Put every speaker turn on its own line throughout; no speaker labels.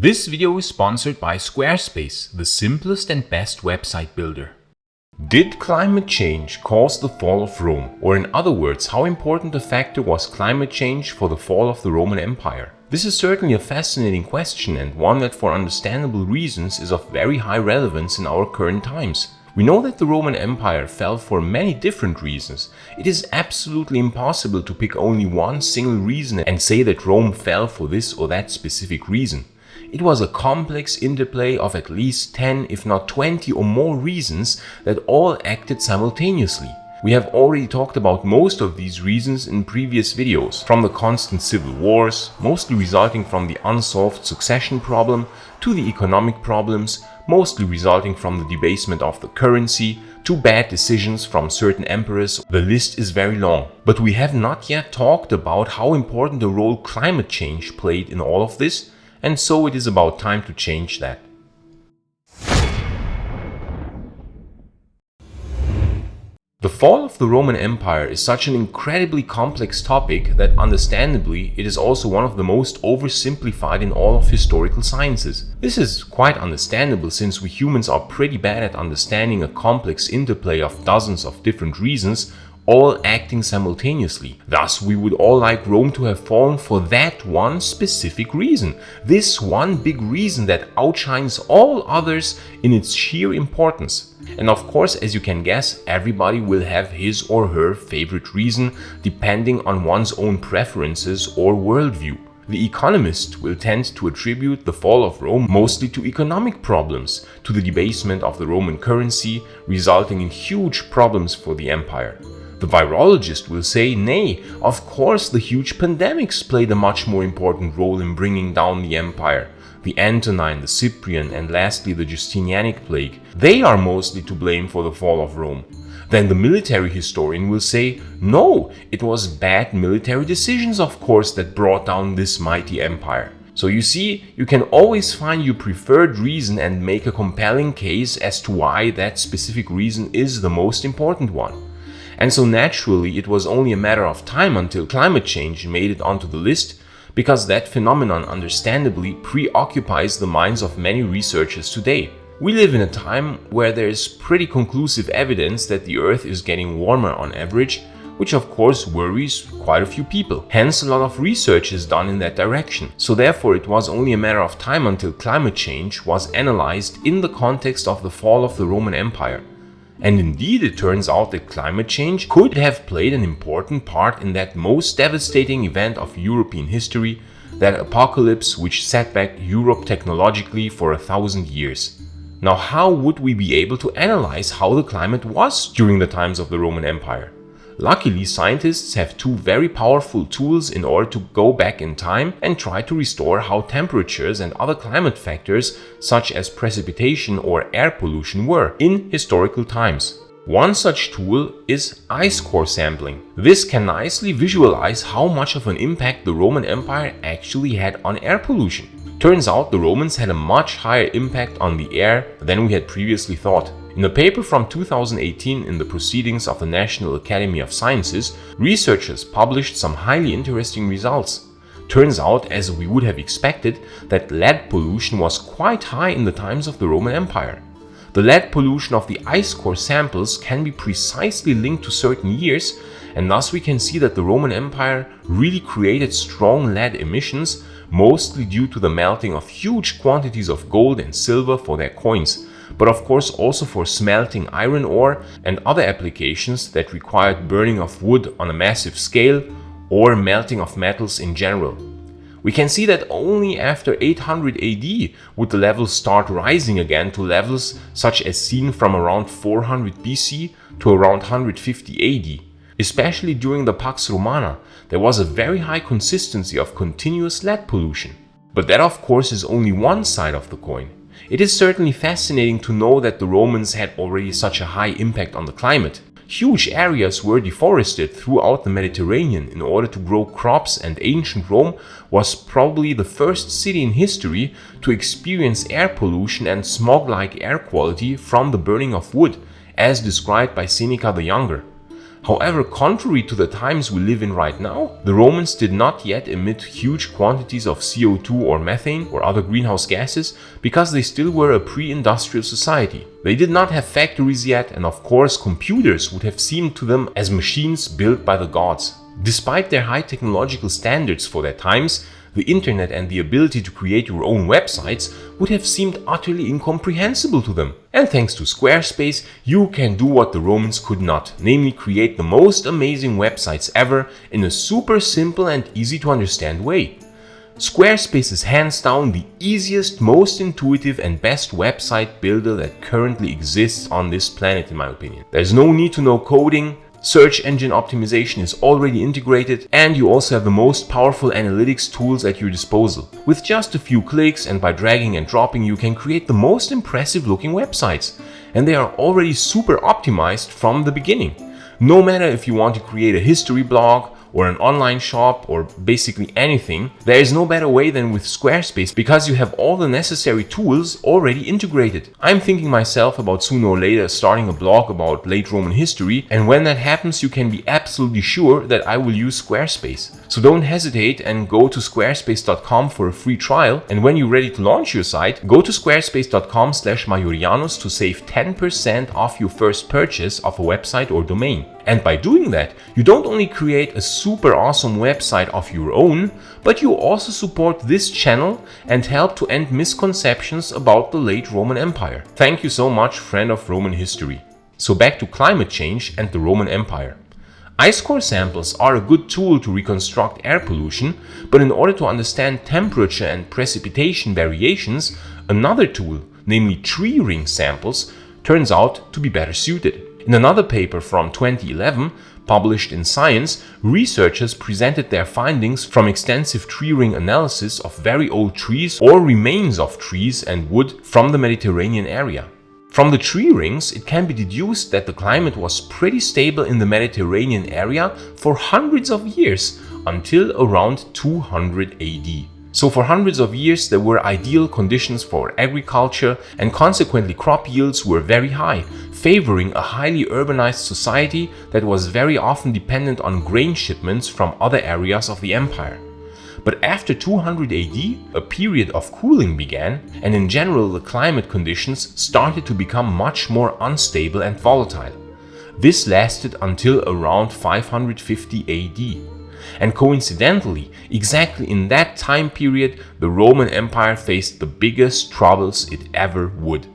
This video is sponsored by Squarespace, the simplest and best website builder. Did climate change cause the fall of Rome? Or in other words, how important a factor was climate change for the fall of the Roman Empire? This is certainly a fascinating question and one that for understandable reasons is of very high relevance in our current times. We know that the Roman Empire fell for many different reasons. It is absolutely impossible to pick only one single reason and say that Rome fell for this or that specific reason. It was a complex interplay of at least 10, if not 20 or more reasons that all acted simultaneously. We have already talked about most of these reasons in previous videos, from the constant civil wars, mostly resulting from the unsolved succession problem, to the economic problems, mostly resulting from the debasement of the currency, to bad decisions from certain emperors. The list is very long. But we have not yet talked about how important a role climate change played in all of this, and so it is about time to change that. The fall of the Roman Empire is such an incredibly complex topic that understandably it is also one of the most oversimplified in all of historical sciences. This is quite understandable since we humans are pretty bad at understanding a complex interplay of dozens of different reasons all acting simultaneously. Thus, we would all like Rome to have fallen for that one specific reason. This one big reason that outshines all others in its sheer importance. And of course, as you can guess, everybody will have his or her favorite reason depending on one's own preferences or worldview. The economist will tend to attribute the fall of Rome mostly to economic problems, to the debasement of the Roman currency, resulting in huge problems for the empire. The virologist will say, nay, of course the huge pandemics played a much more important role in bringing down the empire. The Antonine, the Cyprian, and lastly the Justinianic plague. They are mostly to blame for the fall of Rome. Then the military historian will say, no, it was bad military decisions, of course, that brought down this mighty empire. So you see, you can always find your preferred reason and make a compelling case as to why that specific reason is the most important one. And so naturally, it was only a matter of time until climate change made it onto the list, because that phenomenon understandably preoccupies the minds of many researchers today. We live in a time where there is pretty conclusive evidence that the Earth is getting warmer on average, which of course worries quite a few people. Hence, a lot of research is done in that direction. So therefore, it was only a matter of time until climate change was analyzed in the context of the fall of the Roman Empire. And indeed, it turns out that climate change could have played an important part in that most devastating event of European history, that apocalypse which set back Europe technologically for 1,000 years. Now, how would we be able to analyze how the climate was during the times of the Roman Empire? Luckily, scientists have two very powerful tools in order to go back in time and try to restore how temperatures and other climate factors such as precipitation or air pollution were in historical times. One such tool is ice core sampling. This can nicely visualize how much of an impact the Roman Empire actually had on air pollution. Turns out the Romans had a much higher impact on the air than we had previously thought. In a paper from 2018 in the Proceedings of the National Academy of Sciences, researchers published some highly interesting results. Turns out, as we would have expected, that lead pollution was quite high in the times of the Roman Empire. The lead pollution of the ice core samples can be precisely linked to certain years, and thus we can see that the Roman Empire really created strong lead emissions, mostly due to the melting of huge quantities of gold and silver for their coins, but of course also for smelting iron ore and other applications that required burning of wood on a massive scale or melting of metals in general. We can see that only after 800 AD would the levels start rising again to levels such as seen from around 400 BC to around 150 AD. Especially during the Pax Romana, there was a very high consistency of continuous lead pollution. But that of course is only one side of the coin. It is certainly fascinating to know that the Romans had already such a high impact on the climate. Huge areas were deforested throughout the Mediterranean in order to grow crops, and ancient Rome was probably the first city in history to experience air pollution and smog-like air quality from the burning of wood, as described by Seneca the Younger. However, contrary to the times we live in right now, the Romans did not yet emit huge quantities of CO2 or methane or other greenhouse gases because they still were a pre-industrial society. They did not have factories yet, and of course computers would have seemed to them as machines built by the gods. Despite their high technological standards for their times, the internet and the ability to create your own websites would have seemed utterly incomprehensible to them. And thanks to Squarespace, you can do what the Romans could not, namely create the most amazing websites ever in a super simple and easy to understand way. Squarespace is hands down the easiest, most intuitive and best website builder that currently exists on this planet, in my opinion. There's no need to know coding. Search engine optimization is already integrated, and you also have the most powerful analytics tools at your disposal. With just a few clicks and by dragging and dropping, you can create the most impressive looking websites. And they are already super optimized from the beginning. No matter if you want to create a history blog or an online shop or basically anything, there is no better way than with Squarespace because you have all the necessary tools already integrated. I'm thinking myself about sooner or later starting a blog about late Roman history, and when that happens you can be absolutely sure that I will use Squarespace. So don't hesitate and go to squarespace.com for a free trial, and when you're ready to launch your site, go to squarespace.com/Maiorianus to save 10% off your first purchase of a website or domain. And by doing that, you don't only create a super awesome website of your own, but you also support this channel and help to end misconceptions about the late Roman Empire. Thank you so much, friend of Roman history. So back to climate change and the Roman Empire. Ice core samples are a good tool to reconstruct air pollution, but in order to understand temperature and precipitation variations, another tool, namely tree ring samples, turns out to be better suited. In another paper from 2011, published in Science, researchers presented their findings from extensive tree ring analysis of very old trees or remains of trees and wood from the Mediterranean area. From the tree rings, it can be deduced that the climate was pretty stable in the Mediterranean area for hundreds of years, until around 200 AD. So for hundreds of years there were ideal conditions for agriculture, and consequently crop yields were very high, favoring a highly urbanized society that was very often dependent on grain shipments from other areas of the empire. But after 200 AD, a period of cooling began, and in general the climate conditions started to become much more unstable and volatile. This lasted until around 550 AD. And coincidentally, exactly in that time period, the Roman Empire faced the biggest troubles it ever would.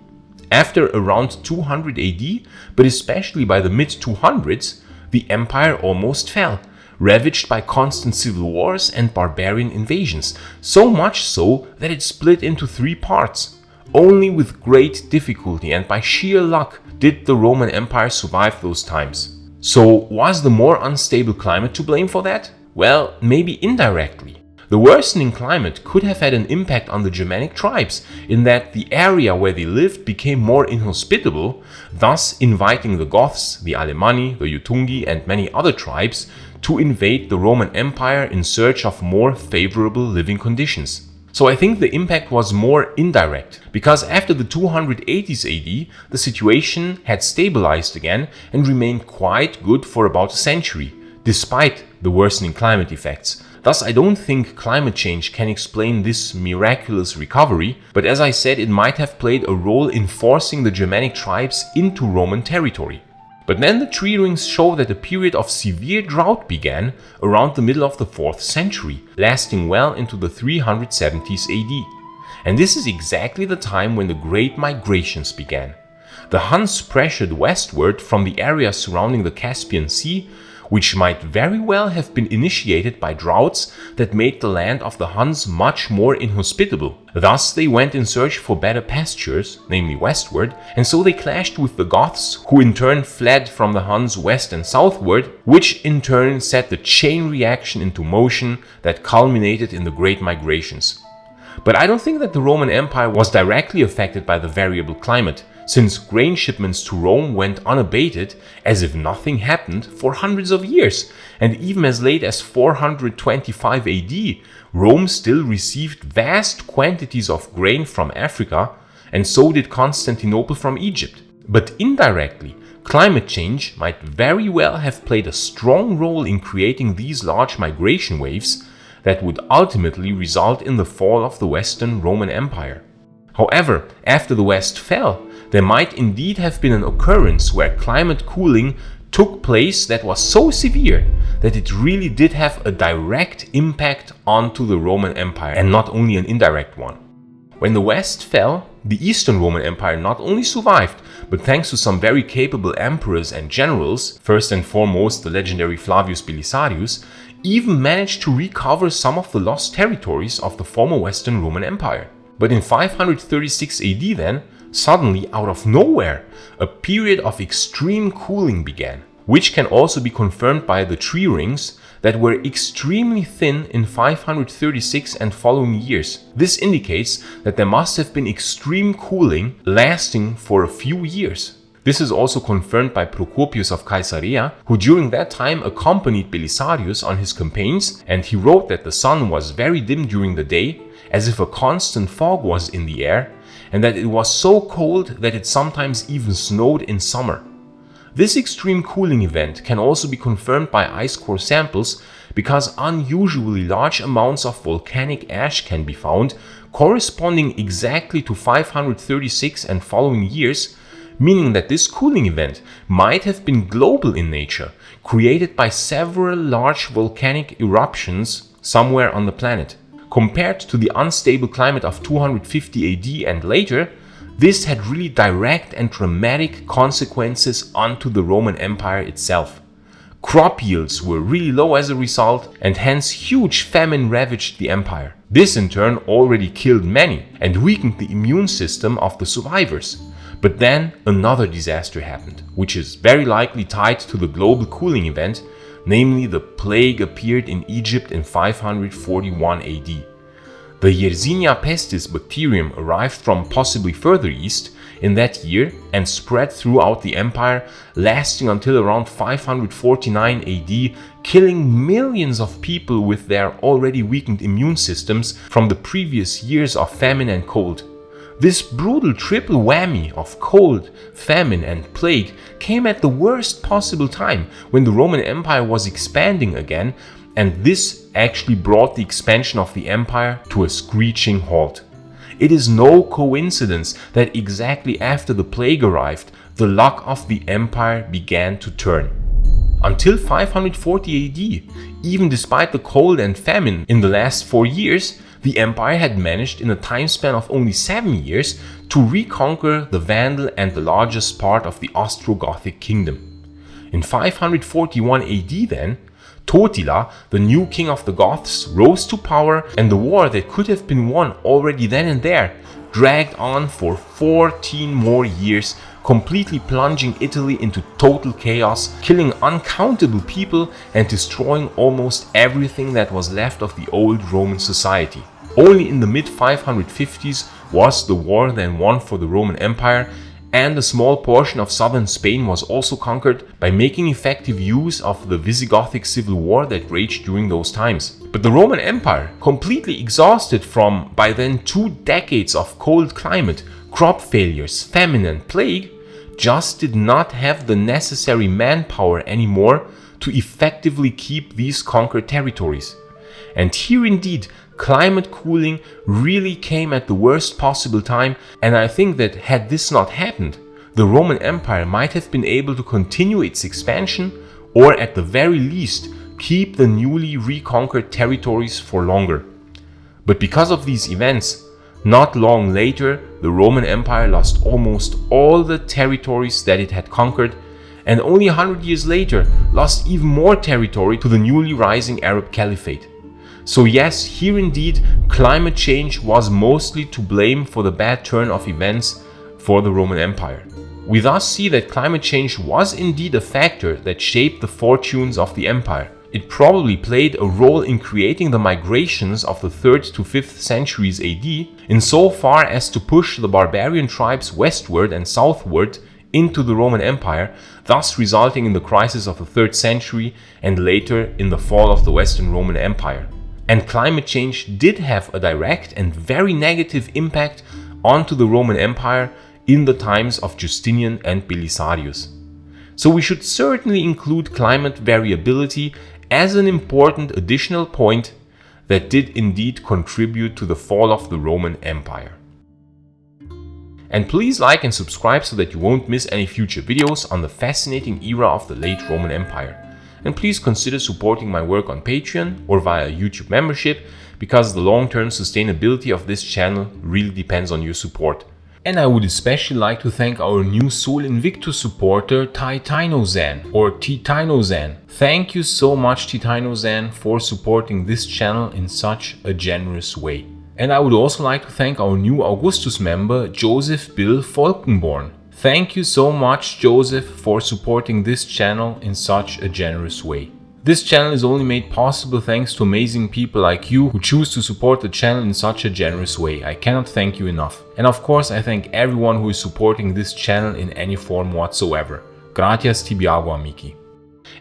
After around 200 AD, but especially by the mid-200s, the empire almost fell, ravaged by constant civil wars and barbarian invasions, so much so that it split into 3 parts. Only with great difficulty and by sheer luck did the Roman Empire survive those times. So was the more unstable climate to blame for that? Well, maybe indirectly. The worsening climate could have had an impact on the Germanic tribes in that the area where they lived became more inhospitable, thus inviting the Goths, the Alemanni, the Jutungi and many other tribes to invade the Roman Empire in search of more favorable living conditions. So I think the impact was more indirect, because after the 280s AD, the situation had stabilized again and remained quite good for about a century, despite the worsening climate effects. Thus, I don't think climate change can explain this miraculous recovery, but as I said, it might have played a role in forcing the Germanic tribes into Roman territory. But then the tree rings show that a period of severe drought began around the middle of the 4th century, lasting well into the 370s AD. And this is exactly the time when the Great Migrations began. The Huns pressured westward from the area surrounding the Caspian Sea, which might very well have been initiated by droughts that made the land of the Huns much more inhospitable. Thus they went in search for better pastures, namely westward, and so they clashed with the Goths, who in turn fled from the Huns west and southward, which in turn set the chain reaction into motion that culminated in the Great Migrations. But I don't think that the Roman Empire was directly affected by the variable climate, since grain shipments to Rome went unabated as if nothing happened for hundreds of years, and even as late as 425 AD, Rome still received vast quantities of grain from Africa, and so did Constantinople from Egypt. But indirectly, Climate change might very well have played a strong role in creating these large migration waves that would ultimately result in the fall of the Western Roman Empire. However, after the West fell, there might indeed have been an occurrence where climate cooling took place that was so severe that it really did have a direct impact onto the Roman Empire, and not only an indirect one. When the West fell, the Eastern Roman Empire not only survived, but thanks to some very capable emperors and generals, first and foremost the legendary Flavius Belisarius, even managed to recover some of the lost territories of the former Western Roman Empire. But in 536 AD then, suddenly out of nowhere, a period of extreme cooling began, which can also be confirmed by the tree rings that were extremely thin in 536 and following years. This indicates that there must have been extreme cooling lasting for a few years. This is also confirmed by Procopius of Caesarea, who during that time accompanied Belisarius on his campaigns, and he wrote that the sun was very dim during the day, as if a constant fog was in the air, and that it was so cold that it sometimes even snowed in summer. This extreme cooling event can also be confirmed by ice core samples because unusually large amounts of volcanic ash can be found corresponding exactly to 536 and following years, meaning that this cooling event might have been global in nature, created by several large volcanic eruptions somewhere on the planet. Compared to the unstable climate of 250 AD and later, this had really direct and dramatic consequences onto the Roman Empire itself. Crop yields were really low as a result, and hence huge famine ravaged the empire. This in turn already killed many and weakened the immune system of the survivors. But then another disaster happened, which is very likely tied to the global cooling event, namely the plague appeared in Egypt in 541 AD. The Yersinia pestis bacterium arrived from possibly further east in that year and spread throughout the empire, lasting until around 549 AD, killing millions of people with their already weakened immune systems from the previous years of famine and cold. This brutal triple whammy of cold, famine and plague came at the worst possible time when the Roman Empire was expanding again, and this actually brought the expansion of the empire to a screeching halt. It is no coincidence that exactly after the plague arrived, the luck of the empire began to turn. Until 540 AD, even despite the cold and famine in the last 4 years, the empire had managed in a time span of only 7 years to reconquer the Vandal and the largest part of the Ostrogothic kingdom. In 541 AD then, Totila, the new king of the Goths, rose to power, and the war that could have been won already then and there dragged on for 14 more years, completely plunging Italy into total chaos, killing uncountable people and destroying almost everything that was left of the old Roman society. Only in the mid-550s was the war then won for the Roman Empire, and a small portion of southern Spain was also conquered by making effective use of the Visigothic civil war that raged during those times. But the Roman Empire, completely exhausted from by then 2 decades of cold climate, crop failures, famine and plague, just did not have the necessary manpower anymore to effectively keep these conquered territories. And here indeed, climate cooling really came at the worst possible time, and I think that had this not happened, the Roman Empire might have been able to continue its expansion, or at the very least keep the newly reconquered territories for longer. But because of these events, not long later the Roman Empire lost almost all the territories that it had conquered, and only 100 years later lost even more territory to the newly rising Arab Caliphate. So yes, here indeed, climate change was mostly to blame for the bad turn of events for the Roman Empire. We thus see that climate change was indeed a factor that shaped the fortunes of the empire. It probably played a role in creating the migrations of the 3rd to 5th centuries AD, insofar as to push the barbarian tribes westward and southward into the Roman Empire, thus resulting in the crisis of the 3rd century and later in the fall of the Western Roman Empire. And climate change did have a direct and very negative impact onto the Roman Empire in the times of Justinian and Belisarius. So we should certainly include climate variability as an important additional point that did indeed contribute to the fall of the Roman Empire. And please like and subscribe so that you won't miss any future videos on the fascinating era of the late Roman Empire. And please consider supporting my work on Patreon or via YouTube membership, because the long-term sustainability of this channel really depends on your support. And I would especially like to thank our new Sol Invictus supporter Titinozan or Titinozan. Thank you so much, Titinozan, for supporting this channel in such a generous way. And I would also like to thank our new Augustus member Joseph Bill Falkenborn. Thank you so much, Joseph, for supporting this channel in such a generous way. This channel is only made possible thanks to amazing people like you who choose to support the channel in such a generous way. I cannot thank you enough. And of course, I thank everyone who is supporting this channel in any form whatsoever. Gratias tibiago, amici.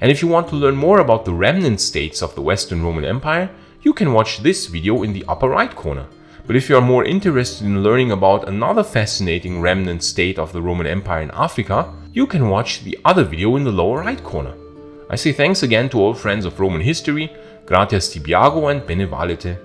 And if you want to learn more about the remnant states of the Western Roman Empire, you can watch this video in the upper right corner. But if you are more interested in learning about another fascinating remnant state of the Roman Empire in Africa, you can watch the other video in the lower right corner. I say thanks again to all friends of Roman history, gratias tibiago and bene valete.